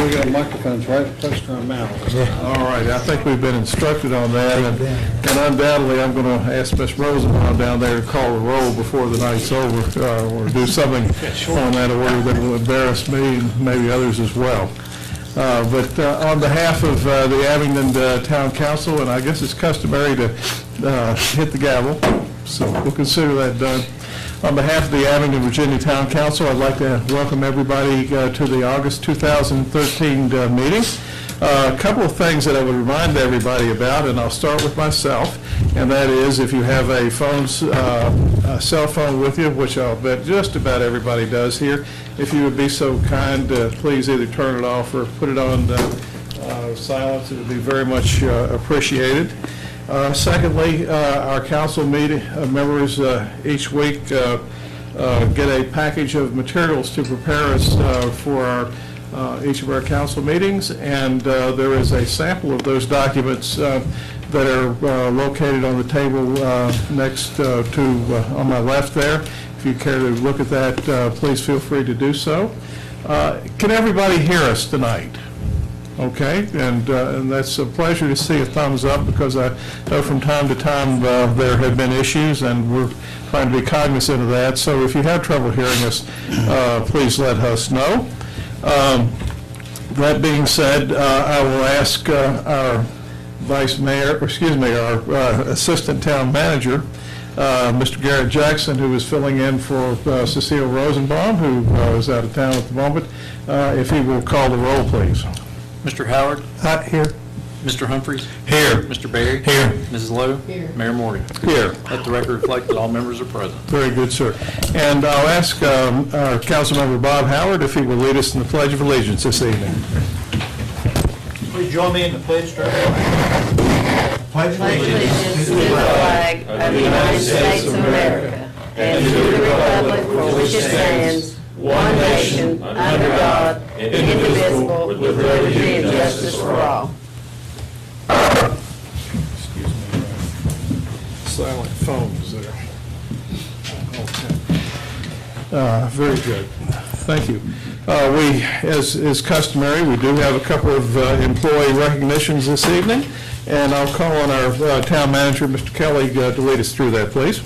We got microphones right close to our mouths. All right, I think we've been instructed on that, and undoubtedly I'm going to ask Ms. Rosenbaum down there to call the roll before the night's over, or do something on that order that will embarrass me and maybe others as well. But on behalf of the Abingdon Town Council, and I guess it's customary to hit the gavel, so we'll consider that done. On behalf of the Abingdon, Virginia Town Council, I'd like to welcome everybody to the August 2013 meeting. A couple of things that I would remind everybody about, and I'll start with myself, and that is if you have a cell phone with you, which I'll bet just about everybody does here, if you would be so kind, please either turn it off or put it on silence. It would be very much appreciated. Secondly, our council meeting members each week get a package of materials to prepare us for each of our council meetings, and there is a sample of those documents that are located on the table next to on my left there. If you care to look at that, please feel free to do so. Can everybody hear us tonight? Okay, and that's a pleasure to see a thumbs up, because I know from time to time there have been issues, and we're trying to be cognizant of that. So if you have trouble hearing us, please let us know. That being said, I will ask our our assistant town manager, Mr. Garrett Jackson, who is filling in for Cecile Rosenbaum, who is out of town at the moment, if he will call the roll, please. Mr. Howard? Here. Mr. Humphreys? Here. Mr. Berry? Here. Mrs. Lowe? Here. Mayor Morgan? Here. Let the record reflect that all members are present. Very good, sir. And I'll ask our Councilmember Bob Howard if he will lead us in the Pledge of Allegiance this evening. Please join me in the pledge, sir. Pledge allegiance to the flag of the United States of America and to the republic for which it stands, one nation, under God, indivisible, with liberty and justice for all. Excuse me. Silent phones there. Very good. Thank you. We, as is customary, we do have a couple of employee recognitions this evening, and I'll call on our town manager, Mr. Kelly, to lead us through that, please.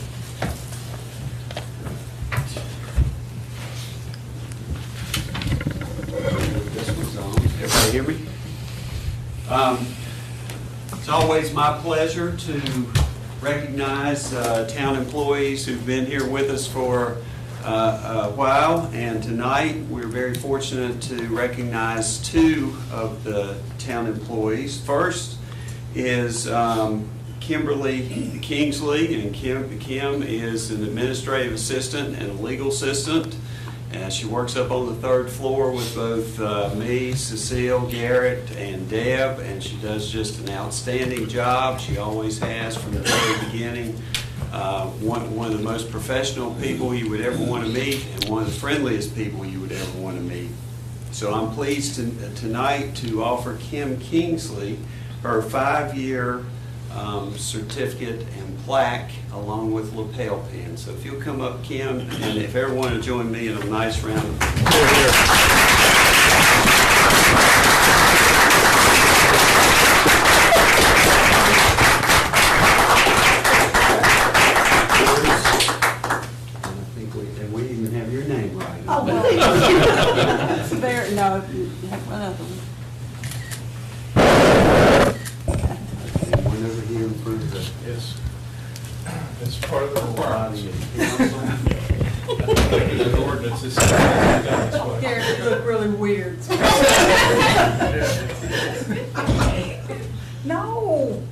Everybody hear me? It's always my pleasure to recognize town employees who've been here with us for a while, and tonight we're very fortunate to recognize two of the town employees. First is Kimberly Kingsley, and Kim is an administrative assistant and a legal assistant. She works up on the third floor with both me, Cecile, Garrett, and Deb, and she does just an outstanding job. She always has from the very beginning. One of the most professional people you would ever want to meet, and one of the friendliest people you would ever want to meet. So I'm pleased tonight to offer Kim Kingsley her 5-year certificate and plaque, along with lapel pin. So if you'll come up, Kim, and if everyone will join me in a nice round of applause. We even have your name right. Oh, well, it's very, no, you have one other one. One over here in front of us. Yes. It's part of the requirements. The ordinance is Garrett, you look really weird. No.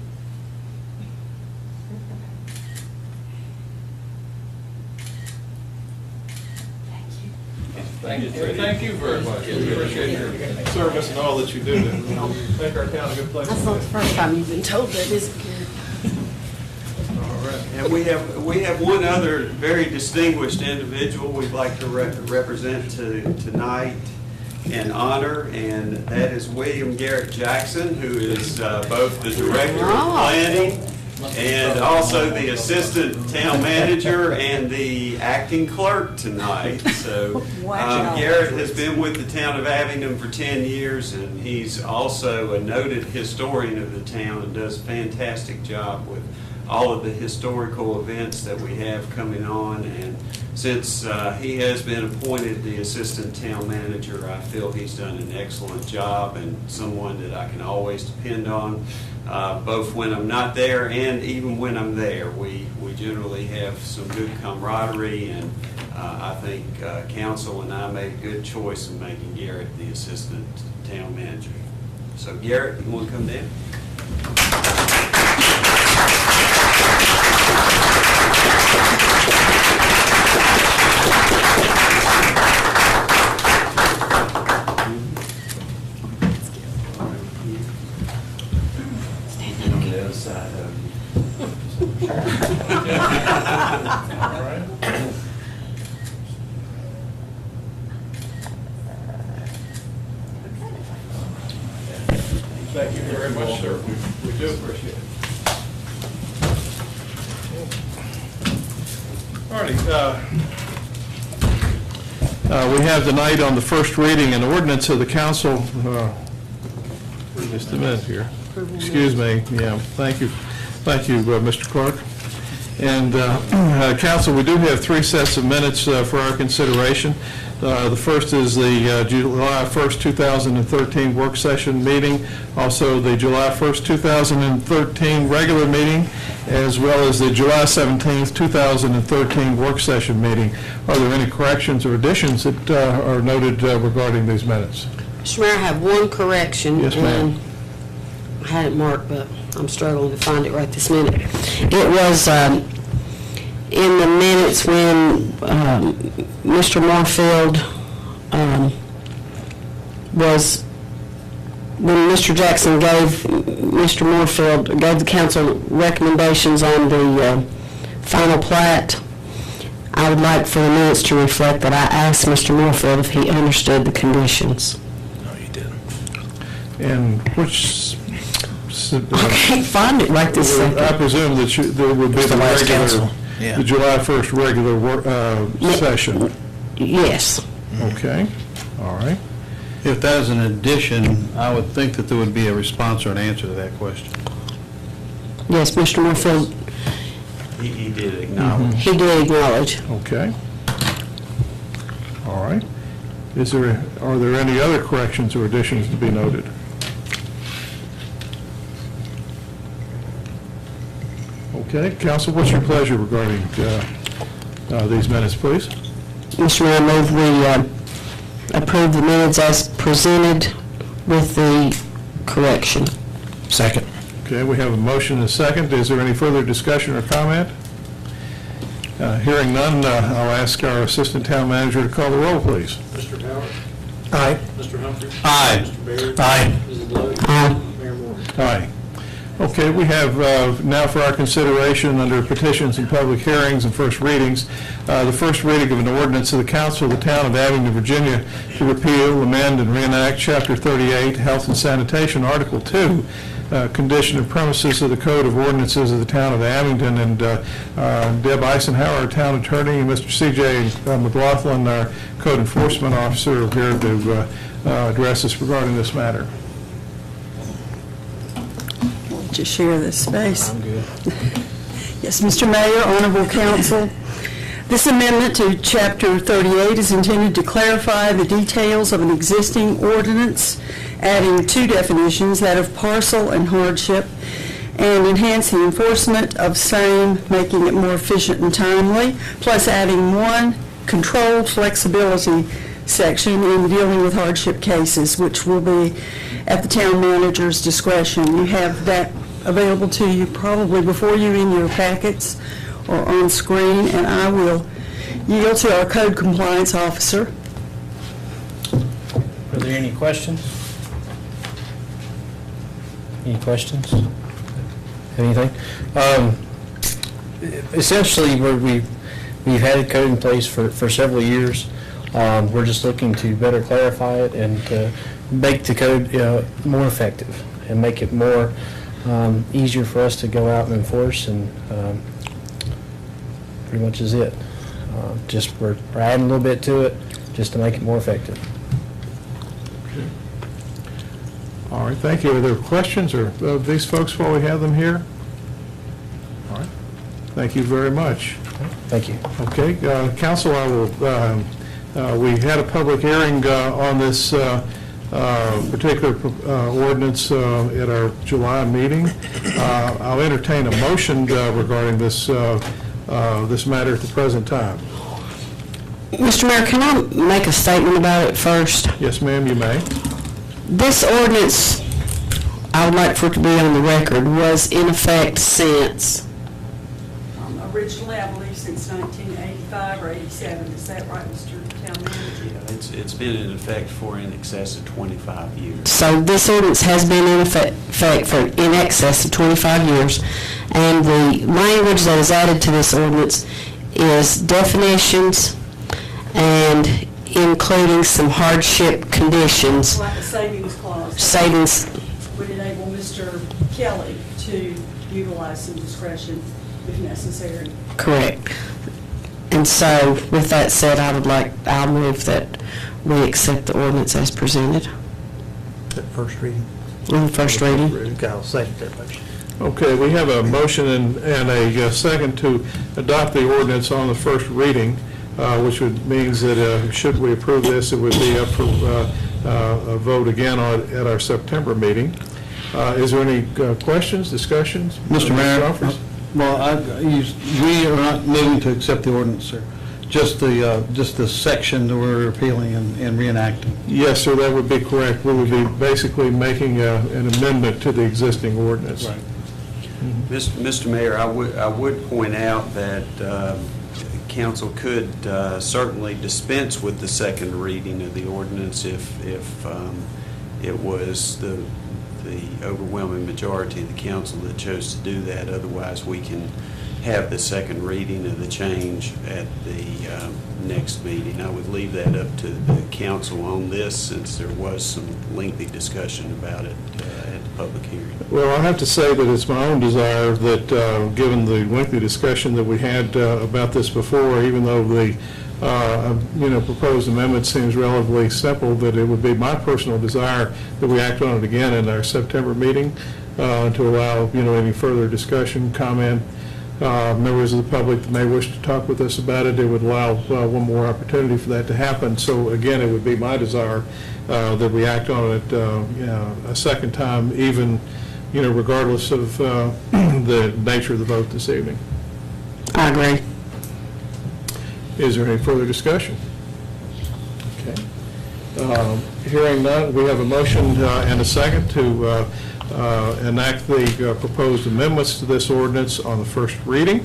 Thank you very much. We appreciate your service and all that you do to make our town a good place. That's not the first time you've been told that, is it, Garrett? All right. And we have one other very distinguished individual we'd like to represent tonight and honor, and that is William Garrett Jackson, who is both the Director of Planning and also the assistant town manager and the acting clerk tonight. So Garrett has been with the town of Abingdon for 10 years, and he's also a noted historian of the town and does a fantastic job with all of the historical events that we have coming on. And since he has been appointed the assistant town manager, I feel he's done an excellent job and someone that I can always depend on, both when I'm not there and even when I'm there. We generally have some good camaraderie, and I think council and I made a good choice in making Garrett the assistant town manager. So Garrett, you want to come down? Stand on the other side of you. Thank you very much, sir. We do appreciate it. All righty. We have tonight on the first reading an ordinance of the council. Just a minute here. Excuse me. Yeah, thank you. Thank you, Mr. Clark. And council, we do have 3 sets of minutes for our consideration. The first is the July 1st, 2013 work session meeting, also the July 1st, 2013 regular meeting, as well as the July 17th, 2013 work session meeting. Are there any corrections or additions that are noted regarding these minutes? Mr. Mayor, I have one correction. Yes, ma'am. I had it marked, but I'm struggling to find it right this minute. It was in the minutes when Mr. Moorfield when Mr. Jackson gave the council recommendations on the final plat. I would like for the minutes to reflect that I asked Mr. Moorfield if he understood the conditions. No, you didn't. And which... I can't find it right this second. I presume that there would be the regular, the July 1st regular session. Yes. Okay, all right. If that is an addition, I would think that there would be a response or an answer to that question. Yes, Mr. Moorfield, He did acknowledge. he did acknowledge. Okay. All right. Are there any other corrections or additions to be noted? Okay, council, what's your pleasure regarding these minutes, please? Mr. Mayor, I move we approve the minutes as presented with the correction. Second. Okay, we have a motion and a second. Is there any further discussion or comment? Hearing none, I'll ask our assistant town manager to call the roll, please. Mr. Howard? Aye. Mr. Humphrey? Aye. Mr. Baird? Aye. Mrs. Lowe? Aye. Mayor Moore? Aye. Okay, we have now for our consideration under petitions and public hearings and first readings, the first reading of an ordinance of the council of the town of Abingdon, Virginia, to repeal, amend, and reenact Chapter 38, Health and Sanitation, Article 2, condition of premises of the Code of Ordinances of the town of Abingdon. And Deb Eisenhower, our town attorney, and Mr. C.J. McLaughlin, our code enforcement officer, are here to address us regarding this matter. To share this space. I'm good. Yes, Mr. Mayor, Honorable Council, this amendment to Chapter 38 is intended to clarify the details of an existing ordinance, adding 2 definitions, that of parcel and hardship, and enhance the enforcement of same, making it more efficient and timely, plus adding 1 controlled flexibility section in dealing with hardship cases, which will be at the town manager's discretion. You have that available to you probably before you in your packets or on screen, and I will yield to our code compliance officer. Are there any questions? Any questions? Anything? Essentially, we've had a code in place for several years. We're just looking to better clarify it and to make the code more effective and make it more easier for us to go out and enforce, and pretty much is it. Just we're adding a little bit to it just to make it more effective. All right, thank you. Are there questions or of these folks while we have them here? All right, thank you very much. Thank you. Okay, council, I will, we had a public hearing on this particular ordinance at our July meeting. I'll entertain a motion regarding this this matter at the present time. Mr. Mayor, can I make a statement about it first? Yes, ma'am, you may. This ordinance, I would like for it to be on the record, was in effect since, originally, I believe, since 1985 or 87. Is that right, Mr. Town Manager? Yeah, it's been in effect for in excess of 25 years. So this ordinance has been in effect for in excess of 25 years, and the language that is added to this ordinance is definitions and including some hardship conditions. Like a savings clause. Savings. Would enable Mr. Kelly to utilize some discretion if necessary. Correct. And so, with that said, I'll move that we accept the ordinance as presented That first reading. on the first reading. Okay, I'll second that motion. Okay, we have a motion and a second to adopt the ordinance on the first reading, which means that should we approve this, it would be up for a vote again at our September meeting. Is there any questions, discussions? Mr. Mayor, Offers? well, we are not moving to accept the ordinance, sir. Just the section that we're repealing and reenacting. Yes, sir, that would be correct. We would be basically making an amendment to the existing ordinance. Right. Mr. Mayor, I would point out that council could certainly dispense with the second reading of the ordinance if it was the overwhelming majority of the council that chose to do that. Otherwise, we can have the second reading of the change at the next meeting. I would leave that up to the council on this, since there was some lengthy discussion about it at the public hearing. Well, I have to say that it's my own desire that, given the lengthy discussion that we had about this before, even though the proposed amendment seems relatively simple, that it would be my personal desire that we act on it again in our September meeting to allow any further discussion, comment. Members of the public that may wish to talk with us about it, it would allow one more opportunity for that to happen. So again, it would be my desire that we act on it a second time, even regardless of the nature of the vote this evening. I agree. Is there any further discussion? Okay. Hearing none, we have a motion and a second to enact the proposed amendments to this ordinance on the first reading.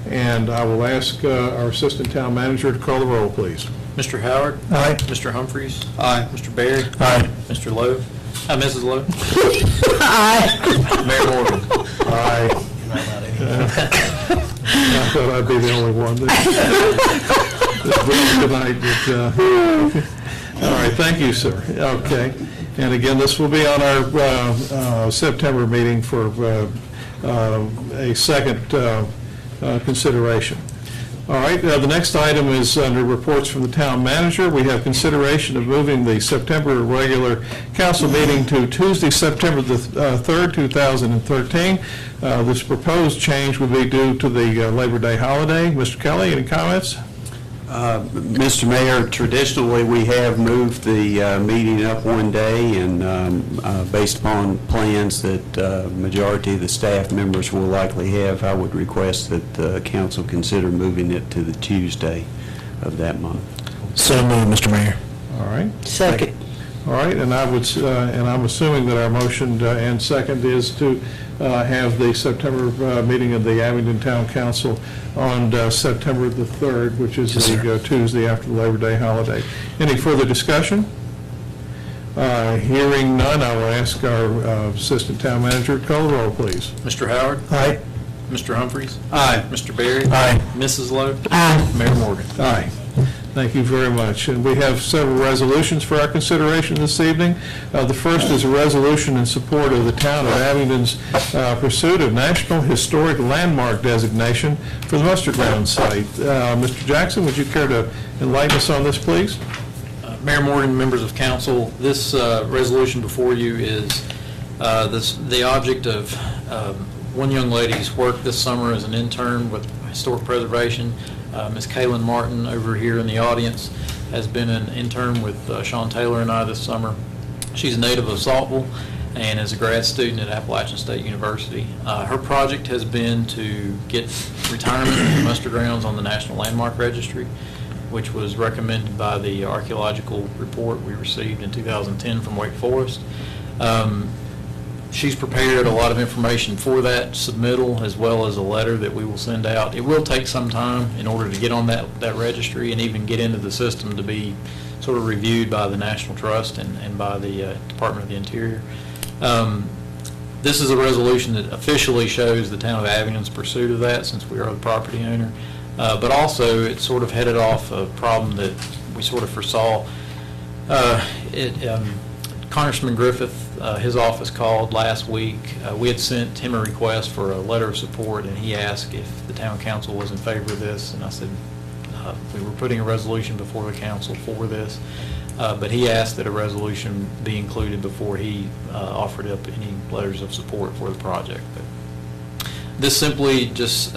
And I will ask our Assistant Town Manager to call the roll, please. Mr. Howard? Aye. Mr. Humphries? Aye. Mr. Berry? Aye. Mr. Lowe? Mrs. Lowe? Aye. Mayor Morgan? Aye. I thought I'd be the only one that's tonight. All right, thank you, sir. Okay. And again, this will be on our September meeting for a second consideration. All right, the next item is under reports from the town manager. We have consideration of moving the September regular council meeting to Tuesday, September the 3rd, 2013. This proposed change would be due to the Labor Day holiday. Mr. Kelly, any comments? Mr. Mayor, traditionally, we have moved the meeting up one day, and based upon plans that majority of the staff members will likely have, I would request that the council consider moving it to the Tuesday of that month. So moved, Mr. Mayor. All right. Second. All right, and I'm assuming that our motion and second is to have the September meeting of the Abingdon Town Council on September the 3rd, which is the Tuesday after the Labor Day holiday. Any further discussion? Hearing none, I will ask our Assistant Town Manager to call the roll, please. Mr. Howard? Aye. Mr. Humphries? Aye. Mr. Berry? Aye. Mrs. Lowe? Aye. Mayor Morgan? Aye. Thank you very much. And we have several resolutions for our consideration this evening. The first is a resolution in support of the town of Abingdon's pursuit of National Historic Landmark designation for the Mustard Ground site. Mr. Jackson, would you care to enlighten us on this, please? Mayor Morgan, members of council, this resolution before you is the object of one young lady's work this summer as an intern with Historic Preservation. Ms. Kaylin Martin over here in the audience has been an intern with Sean Taylor and I this summer. She's a native of Saltville and is a grad student at Appalachian State University. Her project has been to get retirement of the Mustard Grounds on the National Landmark Registry, which was recommended by the archaeological report we received in 2010 from Wake Forest. She's prepared a lot of information for that submittal, as well as a letter that we will send out. It will take some time in order to get on that registry and even get into the system to be sort of reviewed by the National Trust and by the Department of the Interior. This is a resolution that officially shows the town of Abingdon's pursuit of that, since we are the property owner. But also, it sort of headed off a problem that we sort of foresaw. Congressman Griffith, his office called last week. We had sent him a request for a letter of support, and he asked if the town council was in favor of this, and I said we were putting a resolution before the council for this, but he asked that a resolution be included before he offered up any letters of support for the project. But this simply just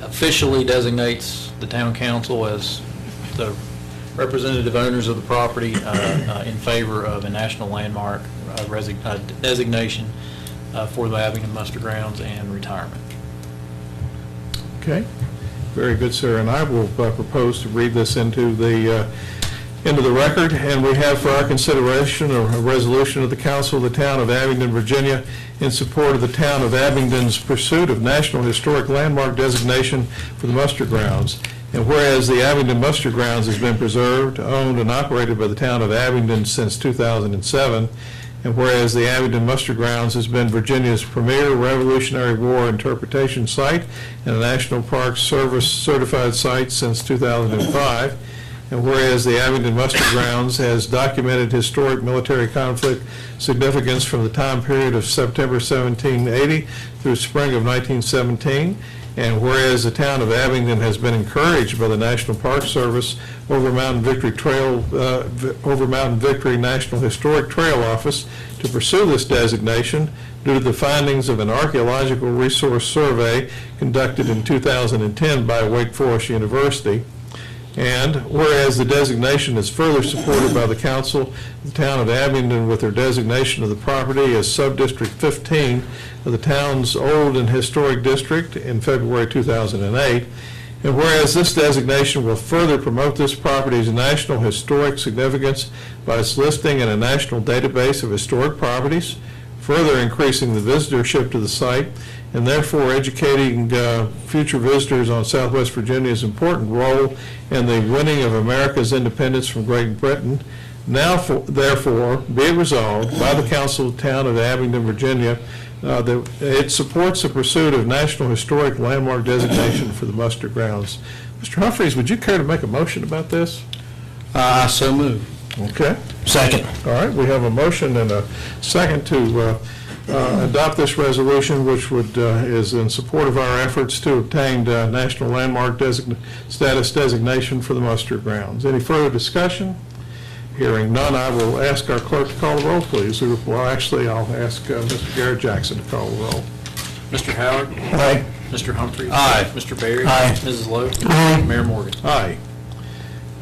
officially designates the town council as the representative owners of the property in favor of a national landmark designation for the Abingdon Mustard Grounds and retirement. Okay, very good, sir. And I will propose to read this into the record. And we have for our consideration a resolution of the Council of the Town of Abingdon, Virginia, in support of the town of Abingdon's pursuit of National Historic Landmark designation for the Mustard Grounds. And whereas the Abingdon Mustard Grounds has been preserved, owned, and operated by the town of Abingdon since 2007, and whereas the Abingdon Mustard Grounds has been Virginia's premier Revolutionary War interpretation site and a National Park Service certified site since 2005, and whereas the Abingdon Mustard Grounds has documented historic military conflict significance from the time period of September 1780 through spring of 1917, and whereas the town of Abingdon has been encouraged by the National Park Service Over Mountain Victory National Historic Trail Office to pursue this designation due to the findings of an archaeological resource survey conducted in 2010 by Wake Forest University. And whereas the designation is further supported by the council, the town of Abingdon with their designation of the property as Subdistrict 15 of the town's Old and Historic District in February 2008. And whereas this designation will further promote this property's national historic significance by its listing in a national database of historic properties, further increasing the visitorship to the site, and therefore educating future visitors on Southwest Virginia's important role in the winning of America's independence from Great Britain. Now, therefore, be it resolved by the Council of the Town of Abingdon, Virginia, that it supports the pursuit of National Historic Landmark designation for the Mustard Grounds. Mr. Humphreys, would you care to make a motion about this? So move. Okay. Second. All right, we have a motion and a second to adopt this resolution, which is in support of our efforts to obtain National Landmark status designation for the Mustard Grounds. Any further discussion? Hearing none, I will ask our clerk to call the roll, please. Well, actually, I'll ask Mr. Garrett Jackson to call the roll. Mr. Howard? Aye. Mr. Humphreys? Aye. Mr. Berry? Aye. Mrs. Lowe? Aye. Mayor Morgan? Aye.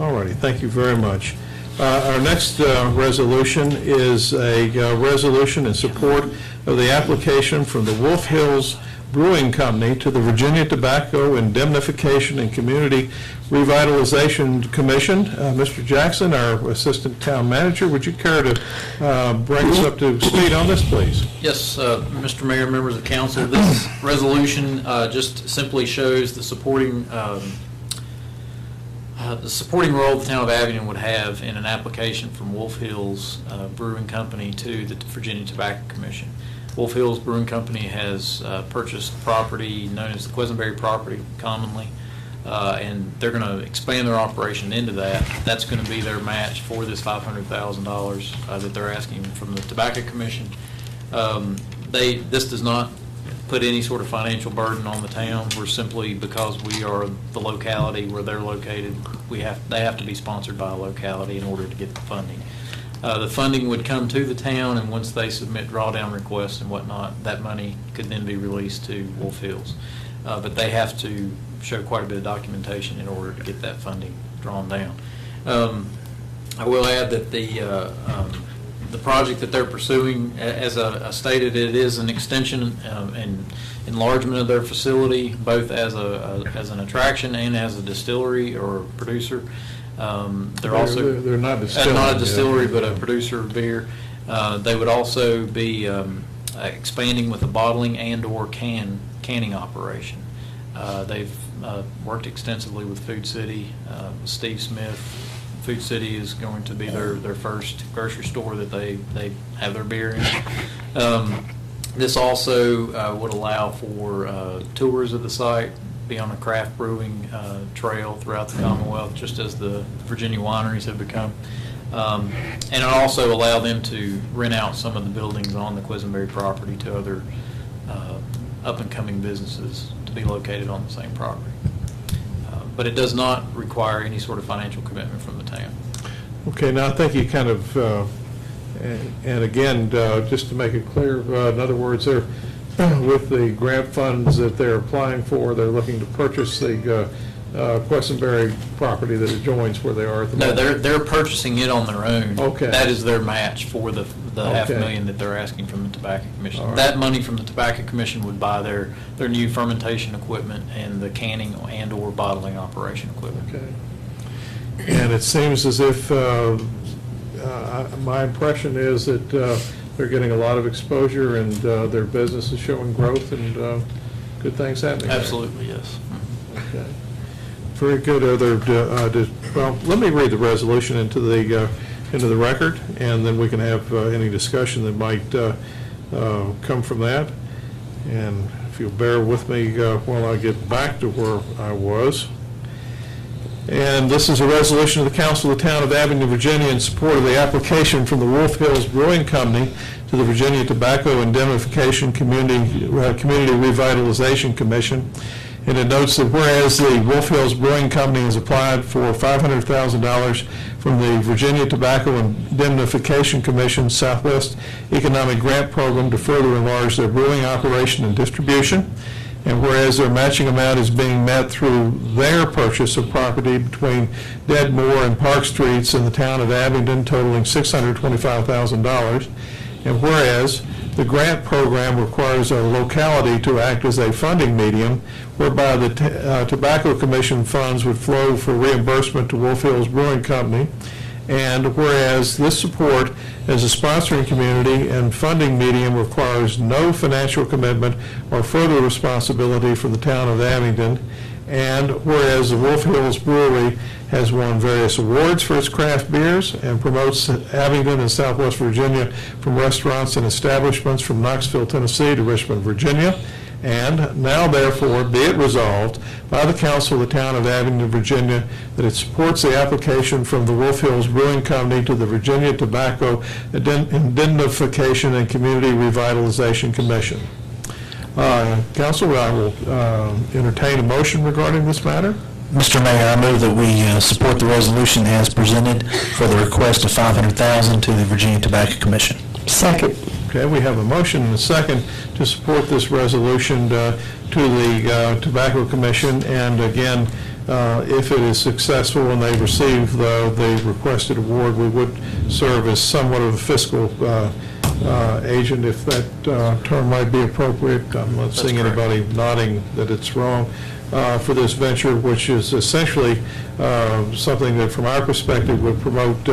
All righty, thank you very much. Our next resolution is a resolution in support of the application from the Wolf Hills Brewing Company to the Virginia Tobacco Indemnification and Community Revitalization Commission. Mr. Jackson, our Assistant Town Manager, would you care to bring us up to speed on this, please? Yes, Mr. Mayor, members of council, this resolution just simply shows the supporting role the town of Abingdon would have in an application from Wolf Hills Brewing Company to the Virginia Tobacco Commission. Wolf Hills Brewing Company has purchased property known as the Quisenberry property commonly and they're going to expand their operation into that. That's going to be their match for this $500,000 that they're asking from the Tobacco Commission. This does not put any sort of financial burden on the town. We're simply, because we are the locality where they're located, they have to be sponsored by a locality in order to get the funding. The funding would come to the town, and once they submit drawdown requests and whatnot, that money could then be released to Wolf Hills. But they have to show quite a bit of documentation in order to get that funding drawn down. I will add that the project that they're pursuing, as I stated, it is an extension and enlargement of their facility, both as an attraction and as a distillery or a producer. They're not distilling, not a distillery, but a producer of beer. They would also be expanding with a bottling and/or canning operation. They've worked extensively with Food City, with Steve Smith. Food City is going to be their first grocery store that they have their beer in. This also would allow for tours of the site, be on a craft brewing trail throughout the Commonwealth, just as the Virginia wineries have become. And it also allow them to rent out some of the buildings on the Quisenberry property to other up-and-coming businesses to be located on the same property. But it does not require any sort of financial commitment from the town. Okay, now I think you kind of, and again, just to make it clear, in other words, they're with the grant funds that they're applying for, they're looking to purchase the Quisenberry property that adjoins where they are at the moment. No, they're purchasing it on their own. Okay. That is their match for the Okay. $500,000 that they're asking from the Tobacco Commission. All right. That money from the Tobacco Commission would buy their new fermentation equipment and the canning and/or bottling operation equipment. Okay. And it seems as if, my impression is that they're getting a lot of exposure and their business is showing growth and good things happening there. Absolutely, yes. Okay. Very good. Well, let me read the resolution into the record, and then we can have any discussion that might come from that. And if you'll bear with me while I get back to where I was. And this is a resolution of the Council of the Town of Abingdon, Virginia, in support of the application from the Wolf Hills Brewing Company to the Virginia Tobacco Indemnification Community Revitalization Commission. And it notes that whereas the Wolf Hills Brewing Company has applied for $500,000 from the Virginia Tobacco Indemnification Commission Southwest Economic Grant Program to further enlarge their brewing operation and distribution, and whereas their matching amount is being met through their purchase of property between Deadmore and Park Streets in the town of Abingdon totaling $625,000, and whereas the grant program requires our locality to act as a funding medium whereby the Tobacco Commission funds would flow for reimbursement to Wolf Hills Brewing Company, and whereas this support as a sponsoring community and funding medium requires no financial commitment or further responsibility for the town of Abingdon, and whereas the Wolf Hills Brewery has won various awards for its craft beers and promotes Abingdon and Southwest Virginia from restaurants and establishments from Knoxville, Tennessee to Richmond, Virginia, and now therefore be it resolved by the Council of the Town of Abingdon, Virginia, that it supports the application from the Wolf Hills Brewing Company to the Virginia Tobacco Indemnification and Community Revitalization Commission. Council, I will entertain a motion regarding this matter. Mr. Mayor, I move that we support the resolution as presented for the request of $500,000 to the Virginia Tobacco Commission. Second. Okay, we have a motion and a second to support this resolution to the Tobacco Commission, and again, if it is successful and they receive the requested award, we would serve as somewhat of a fiscal agent, if that term might be appropriate. I'm not seeing anybody nodding that it's wrong, for this venture, which is essentially something that, from our perspective, would promote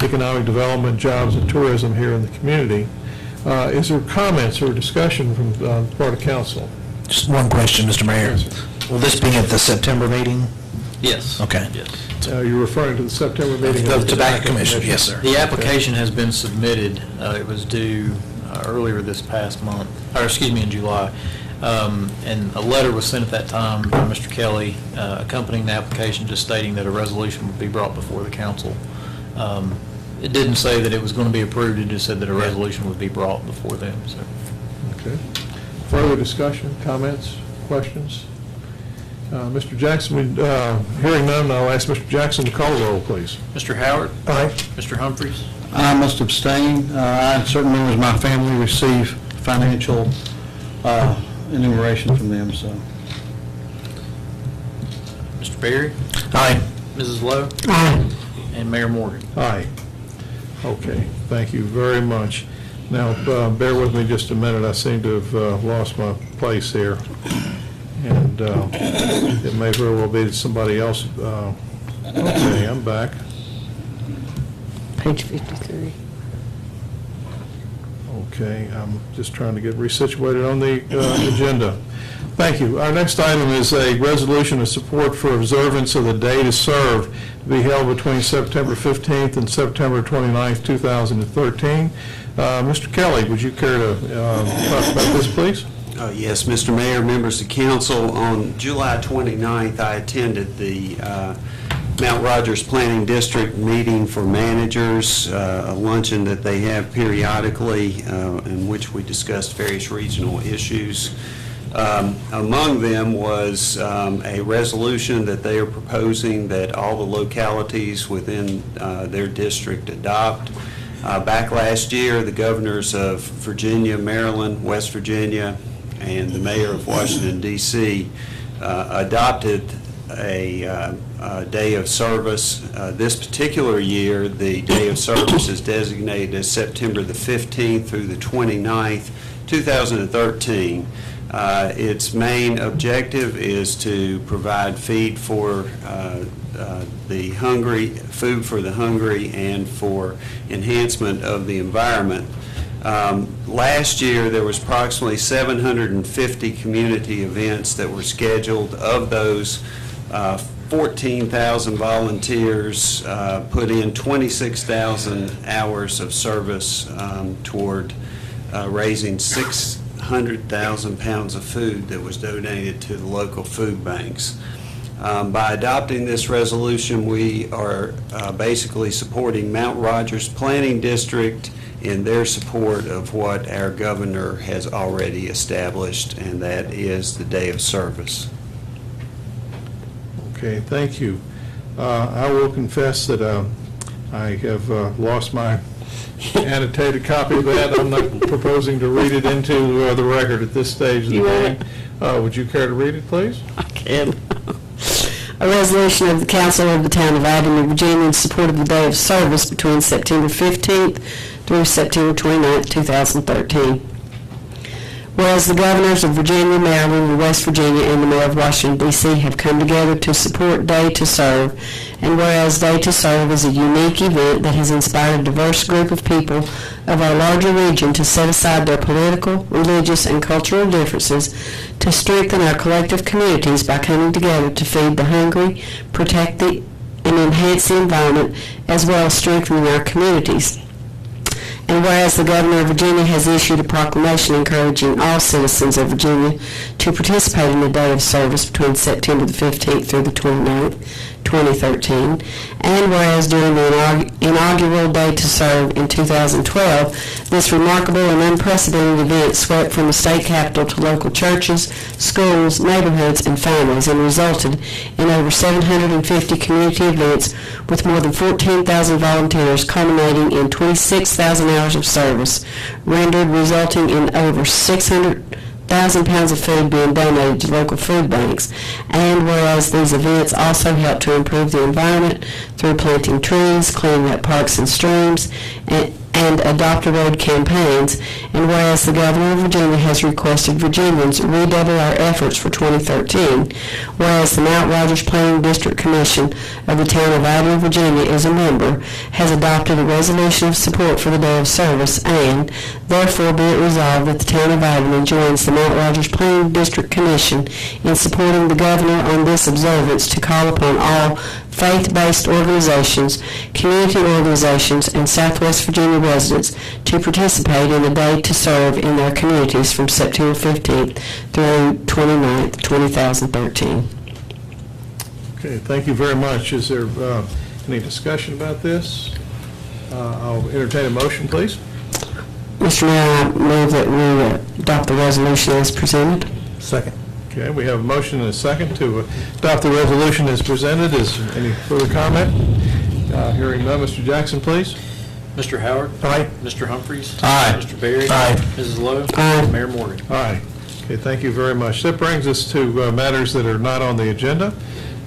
economic development, jobs, and tourism here in the community. Is there comments or discussion from the part of council? Just one question, Mr. Mayor. Yes, sir. Will this be at the September meeting? Yes. Okay. Yes. You're referring to the September meeting Of the Tobacco Commission, yes, sir. The application has been submitted. It was due earlier this past month, or excuse me, in July. And a letter was sent at that time by Mr. Kelly accompanying the application, just stating that a resolution would be brought before the council. It didn't say that it was going to be approved, it just said that a resolution would be brought before them, so. Okay. Further discussion, comments, questions? Mr. Jackson, hearing none, I'll ask Mr. Jackson to call the roll, please. Mr. Howard? Aye. Mr. Humphries? I must abstain. I and certain members of my family receive financial enumeration from them, so. Mr. Perry? Aye. Mrs. Lowe? Aye. And Mayor Morgan? Aye. Okay, thank you very much. Now, bear with me just a minute. I seem to have lost my place here. And it may very well be that somebody else, okay, I'm back. Page 53. Okay, I'm just trying to get resituated on the agenda. Thank you. Our next item is a resolution of support for observance of the Day to Serve to be held between September 15th and September 29th, 2013. Mr. Kelly, would you care to talk about this, please? Yes, Mr. Mayor, members of council, on July 29th, I attended the Mount Rogers Planning District meeting for managers, a luncheon that they have periodically in which we discussed various regional issues. Among them was a resolution that they are proposing that all the localities within their district adopt. Back last year, the governors of Virginia, Maryland, West Virginia, and the mayor of Washington, D.C. Adopted a day of service. This particular year, the day of service is designated as September the 15th through the 29th, 2013. Its main objective is to provide feed for the hungry, food for the hungry, and for enhancement of the environment. Last year, there was approximately 750 community events that were scheduled. Of those, 14,000 volunteers put in 26,000 hours of service toward raising 600,000 pounds of food that was donated to the local food banks. By adopting this resolution, we are basically supporting Mount Rogers Planning District in their support of what our governor has already established, and that is the day of service. Okay, thank you. I will confess that I have lost my annotated copy of that. I'm not proposing to read it into the record at this stage of the meeting. Would you care to read it, please? I can. A resolution of the Council of the Town of Abingdon, Virginia, in support of the Day of Service between September 15th through September 29th, 2013. Whereas the governors of Virginia, Maryland, and West Virginia, and the mayor of Washington, D.C. have come together to support Day to Serve, and whereas Day to Serve is a unique event that has inspired a diverse group of people of our larger region to set aside their political, religious, and cultural differences to strengthen our collective communities by coming together to feed the hungry, protect and enhance the environment, as well as strengthening our communities. And whereas the Governor of Virginia has issued a proclamation encouraging all citizens of Virginia to participate in the Day of Service between September the 15th through the 29th, 2013, and whereas during the inaugural Day to Serve in 2012, this remarkable and unprecedented event swept from the state capitol to local churches, schools, neighborhoods, and families, and resulted in over 750 community events with more than 14,000 volunteers, culminating in 26,000 hours of service rendered, resulting in over 600,000 pounds of food being donated to local food banks. And whereas these events also help to improve the environment through planting trees, cleaning up parks and streams, and Adopt a Road campaigns, and whereas the Governor of Virginia has requested Virginians redouble our efforts for 2013, whereas the Mount Rogers Planning District Commission of the Town of Abingdon, Virginia, as a member, has adopted a resolution of support for the Day of Service, and therefore be it resolved that the Town of Abingdon joins the Mount Rogers Planning District Commission in supporting the Governor on this observance to call upon all faith-based organizations, community organizations, and Southwest Virginia residents to participate in the Day to Serve in their communities from September 15th through 29th, 2013. Okay, thank you very much. Is there any discussion about this? I'll entertain a motion, please. Mr. Mayor, I move that we adopt the resolution as presented. Second. Okay, we have a motion and a second to adopt the resolution as presented. Is there any further comment? Hearing none, Mr. Jackson, please. Mr. Howard? Aye. Mr. Humphries? Aye. Mr. Berry? Aye. Mrs. Lowe? Aye. Mayor Morgan? Aye. Okay, thank you very much. That brings us to matters that are not on the agenda.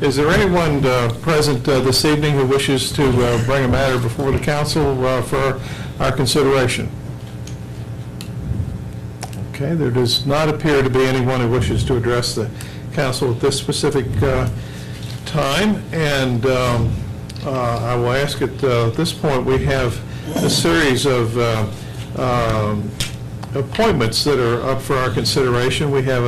Is there anyone present this evening who wishes to bring a matter before the council for our consideration? Okay, there does not appear to be anyone who wishes to address the council at this specific time, and I will ask at this point, we have a series of appointments that are up for our consideration. We have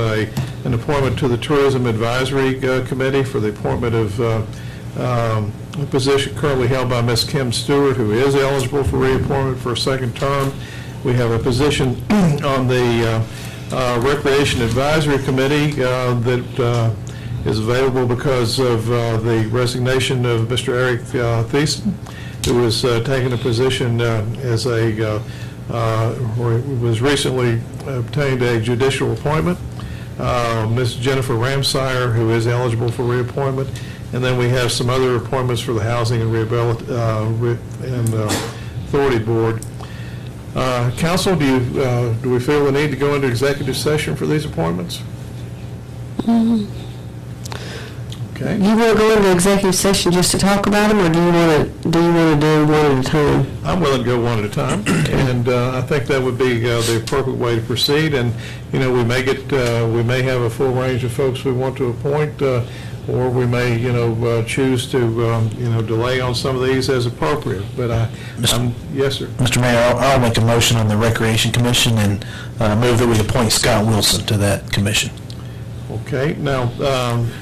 an appointment to the Tourism Advisory Committee for the appointment of a position currently held by Ms. Kim Stewart, who is eligible for reappointment for a second term. We have a position on the Recreation Advisory Committee that is available because of the resignation of Mr. Eric Thiessen, who was taking a position as a, was recently obtained a judicial appointment. Ms. Jennifer Ramsire, who is eligible for reappointment. And then we have some other appointments for the Housing and Authority Board. Council, do we feel the need to go into executive session for these appointments? Okay. You want to go into executive session just to talk about them, or do you want to do one at a time? I'm willing to go one at a time, and I think that would be the appropriate way to proceed. And we may have a full range of folks we want to appoint, or we may choose to delay on some of these as appropriate. But yes, sir. Mr. Mayor, I'll make a motion on the Recreation Commission and move that we appoint Scott Wilson to that commission. Okay, now,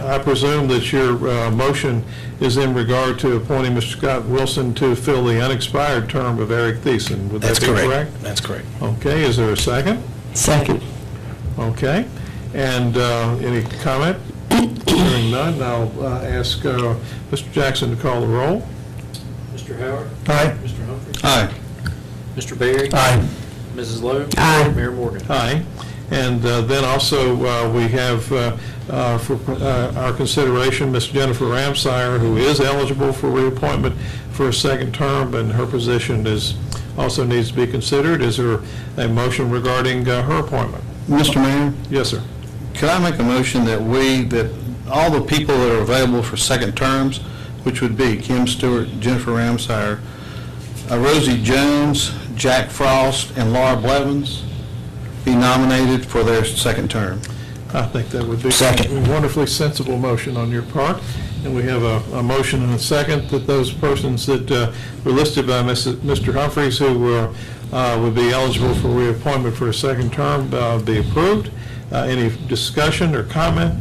I presume that your motion is in regard to appointing Mr. Scott Wilson to fill the unexpired term of Eric Thiessen. Would that be correct? That's correct. Okay, is there a second? Second. Okay, and any comment? Hearing none, I'll ask Mr. Jackson to call the roll. Mr. Howard? Aye. Mr. Humphries? Aye. Mr. Berry? Aye. Mrs. Lowe? Aye. Mayor Morgan? Aye. And then also, we have for our consideration, Ms. Jennifer Ramsire, who is eligible for reappointment for a second term, and her position also needs to be considered. Is there a motion regarding her appointment? Mr. Mayor, Yes, sir. could I make a motion that all the people that are available for second terms, which would be Kim Stewart, Jennifer Ramsire, Rosie Jones, Jack Frost, and Laura Blevins, be nominated for their second term? I think that would be Second. a wonderfully sensible motion on your part. And we have a motion and a second that those persons that were listed by Mr. Humphries, who would be eligible for reappointment for a second term, be approved. Any discussion or comment?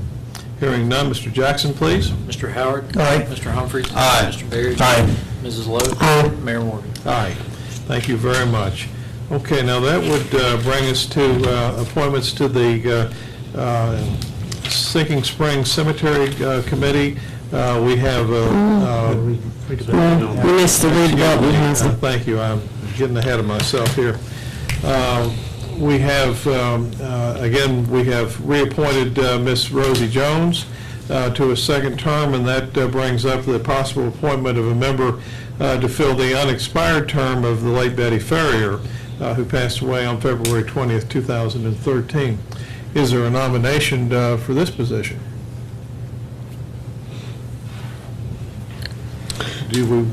Hearing none, Mr. Jackson, please. Mr. Howard? Aye. Mr. Humphries? Aye. Mr. Berry? Aye. Mrs. Lowe? Aye. Mayor Morgan? Aye. Thank you very much. Okay, now that would bring us to appointments to the Sinking Spring Cemetery Committee. We have We missed the redevelopment housing. Thank you. I'm getting ahead of myself here. We have, again, we have reappointed Miss Rosie Jones to a second term, and that brings up the possible appointment of a member to fill the unexpired term of the late Betty Ferrier, who passed away on February 20th, 2013. Is there a nomination for this position? Do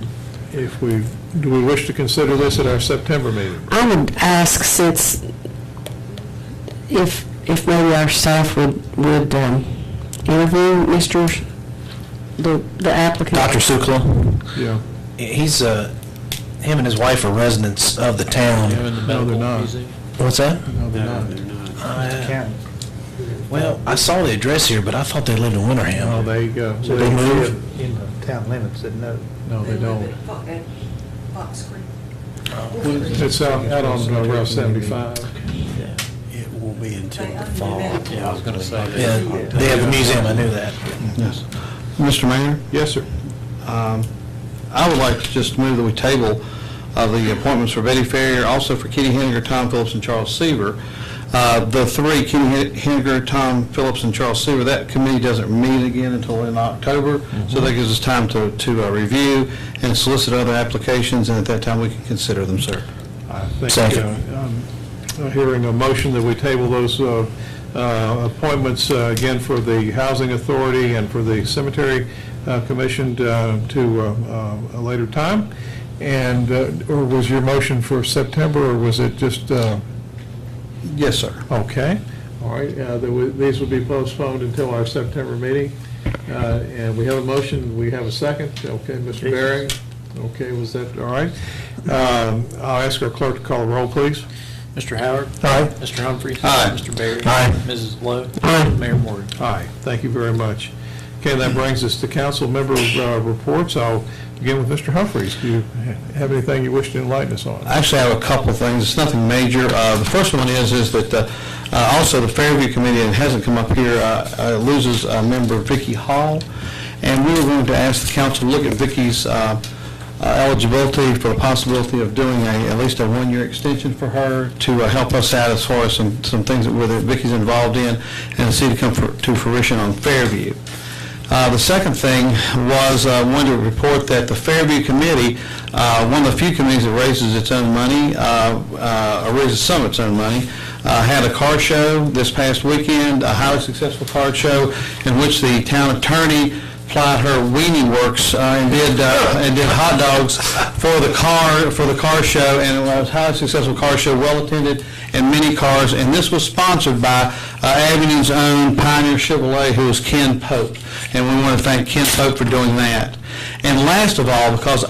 we wish to consider this at our September meeting? I would ask, since, if maybe our staff would interview the applicant. Dr. Sukla, Yeah. him and his wife are residents of the town. Him in the No, they're Medical not. Museum? What's that? No, they're not. Well, I saw the address here, but I thought they lived in No, Winterham. they So they moved? in the town limits, that no. No, they don't. At Fox Creek. It's out on Route 75. It will be until They the own fall. that. Yeah, I was going to say Yeah, that. they have a museum, I knew that. Yes. Mr. Mayor, Yes, sir. I would like to just move that we table the appointments for Betty Ferrier, also for Kitty Henniger, Tom Phillips, and Charles Seaver. The three, Kitty Henniger, Tom Phillips, and Charles Seaver, that committee doesn't meet again until in October, so that gives us time to review and solicit other applications, and at that time, we can consider them, sir. I think, Second. hearing a motion that we table those appointments again for the Housing Authority and for the Cemetery Commission to a later time. And, or was your motion for September, or was it just, Yes, sir. okay, all right, these will be postponed until our September meeting. And we have a motion, we have a second, okay, Mr. Berry? Okay, was that, all right? I'll ask our clerk to call the roll, please. Mr. Howard? Aye. Mr. Humphries? Aye. Mr. Berry? Aye. Mrs. Lowe? Aye. Mayor Morgan? Aye, thank you very much. Okay, that brings us to council member reports. I'll begin with Mr. Humphries. Do you have anything you wish to enlighten us on? Actually, I have a couple of things. It's nothing major. The first one is that also the Fairview Committee, and it hasn't come up here, loses a member, Vicki Hall, and we were going to ask the council to look at Vicki's eligibility for the possibility of doing at least a one-year extension for her to help us out as far as some things that Vicki's involved in and see to come to fruition on Fairview. The second thing was I wanted to report that the Fairview Committee, one of the few committees that raises its own money, or raises some of its own money, had a car show this past weekend, a highly successful car show in which the town attorney applied her weenie works and did hot dogs for the car show, and it was a highly successful car show, well attended, and many cars. And this was sponsored by Abingdon's own Pioneer Chevrolet, who is Ken Pope, and we want to thank Ken Pope for doing that. And last of all, because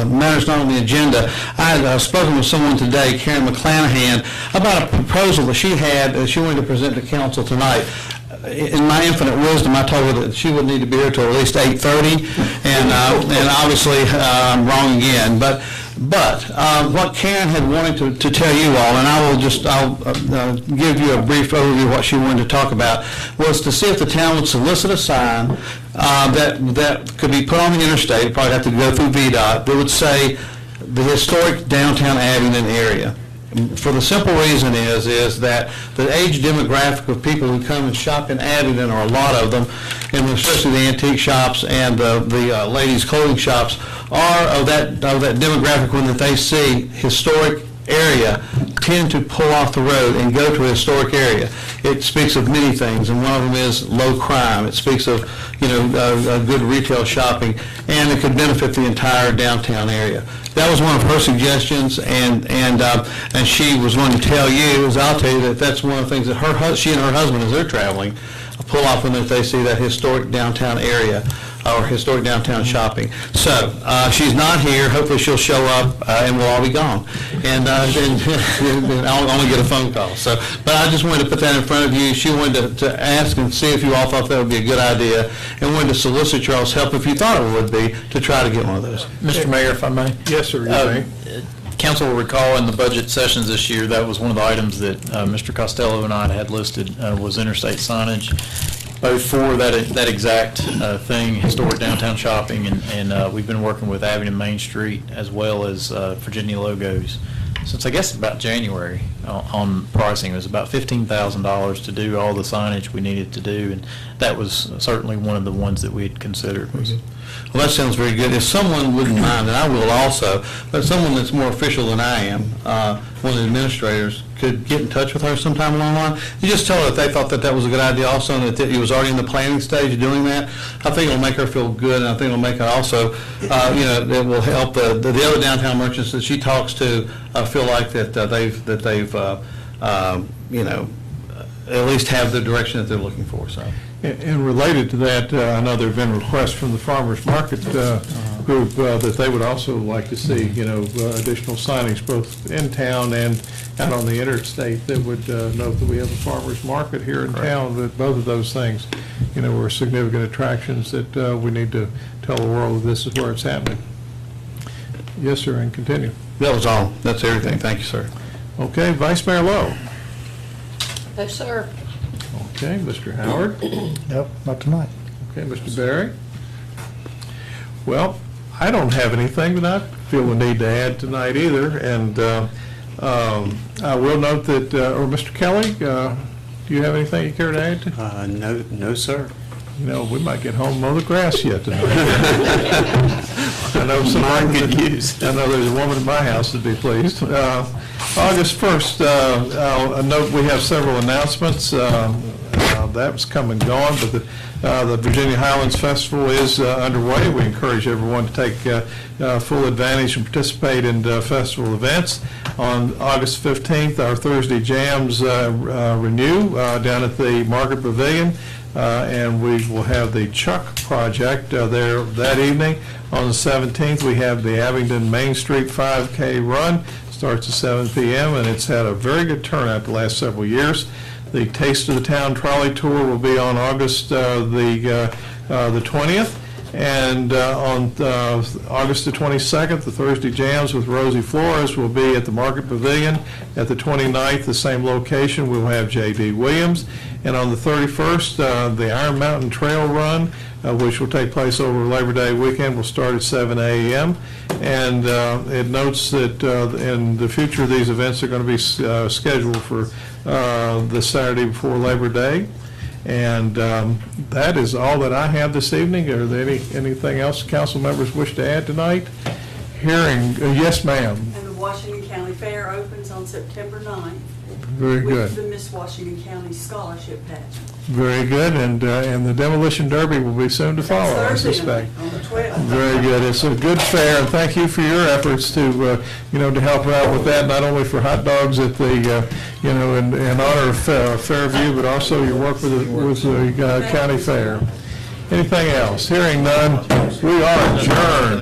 matters not on the agenda, I had spoken with someone today, Karen McClanahan, about a proposal that she had that she wanted to present to council tonight. In my infinite wisdom, I told her that she would need to be here till at least 8:30, and obviously I'm wrong again. But what Karen had wanted to tell you all, and I'll give you a brief overview of what she wanted to talk about, was to see if the town would solicit a sign that could be put on the interstate, probably have to go through VDOT, that would say the historic downtown Abingdon area. For the simple reason is that the age demographic of people who come and shop in Abingdon, or a lot of them, and especially the antique shops and the ladies' clothing shops, are of that demographic when that they see historic area tend to pull off the road and go to a historic area. It speaks of many things, and one of them is low crime. It speaks of good retail shopping, and it could benefit the entire downtown area. That was one of her suggestions, and she was going to tell you, as I'll tell you, that's one of the things that she and her husband, as they're traveling, pull off when they see that historic downtown area or historic downtown shopping. So she's not here. Hopefully she'll show up and we'll all be gone. And I'll only get a phone call. So, but I just wanted to put that in front of you. She wanted to ask and see if you all thought that would be a good idea, and wanted to solicit y'all's help if you thought it would be to try to get one of those. Mr. Mayor, if I may? Yes, sir, you may. Council will recall in the budget sessions this year, that was one of the items that Mr. Costello and I had listed was interstate signage, both for that exact thing, historic downtown shopping, and we've been working with Abingdon Main Street as well as Virginia Logos since I guess about January on pricing. It was about $15,000 to do all the signage we needed to do, and that was certainly one of the ones that we had considered. Well, that sounds very good. If someone wouldn't mind, and I will also, but someone that's more official than I am, one of the administrators, could get in touch with her sometime along the line. You just tell her that they thought that was a good idea also, and that it was already in the planning stage of doing that. I think it'll make her feel good, and I think it'll make her also, it will help the other downtown merchants that she talks to feel like that they've at least have the direction that they're looking for. So. And related to that, I know there have been requests from the farmers market group that they would also like to see, additional signage both in town and out on the interstate that would note that we have a farmers market here in town. That both of those things, are significant attractions that we need to tell the world that this is where it's happening. Yes, sir, and continue. That was all. That's everything. Thank you, sir. Okay, Vice Mayor Lowe. No, sir. Okay, Mr. Howard. Nope, not tonight. Okay, Mr. Berry. Well, I don't have anything that I feel the need to add tonight either, and I will note that, or Mr. Kelly, do you have anything you care to add to? No, sir. We might get home and mow the grass yet tonight. I know somebody could use. I know there's a woman in my house that'd be pleased. August 1st, I'll note we have several announcements. That was come and gone, but the Virginia Highlands Festival is underway. We encourage everyone to take full advantage and participate in festival events. On August 15th, our Thursday Jams renew down at the Market Pavilion, and we will have the Chuck Project there that evening. On the 17th, we have the Abingdon Main Street 5K Run. Starts at 7 p.m., and it's had a very good turnout the last several years. The Taste of the Town Trolley Tour will be on August the 20th, and on August the 22nd, the Thursday Jams with Rosie Flores will be at the Market Pavilion. At the 29th, the same location, we'll have J.D. Williams. And on the 31st, the Iron Mountain Trail Run, which will take place over Labor Day weekend, will start at 7 a.m. And it notes that in the future, these events are going to be scheduled for the Saturday before Labor Day. And that is all that I have this evening. Are there anything else council members wish to add tonight? Hearing, yes, ma'am. And the Washington County Fair opens on September 9th. Very good. With the Miss Washington County Scholarship Pageant. Very good, and the Demolition Derby will be soon to follow, I suspect. On the 12th. Very good. It's a good fair, and thank you for your efforts to, to help out with that, not only for hot dogs at the, in honor of Fairview, but also your work with the county fair. Anything else? Hearing none, we are adjourned.